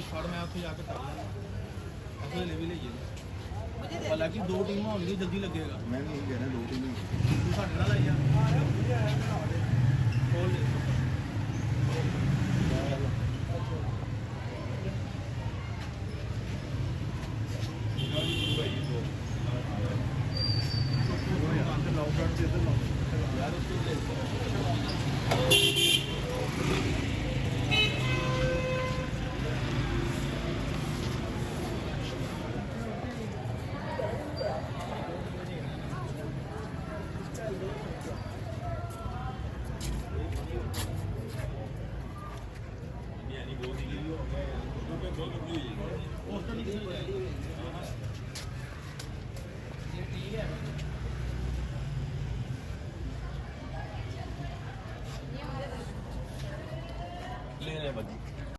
ਫੜ ਮੈਂ ਉੱਥੇ ਜਾ ਕੇ ਕਰ ਲਾਂਗਾ ਅਸੀਂ ਲੈ ਵੀ ਲਈਏ ਹਾਲਾਂਕਿ 2 ਟੀਮਾਂ ਹੋਣਗੀਆਂ ਜਲਦੀ ਲੱਗੇਗਾ ਮੈਂ ਵੀ ਇਹੀ ਕਹਿ ਰਿਹਾ 2 ਟੀਮਾਂ ਤੂੰ ਸਾਡੇ ਨਾਲ ਆਈ ਜਾ ਖੋਲ ਦੇ ठीक है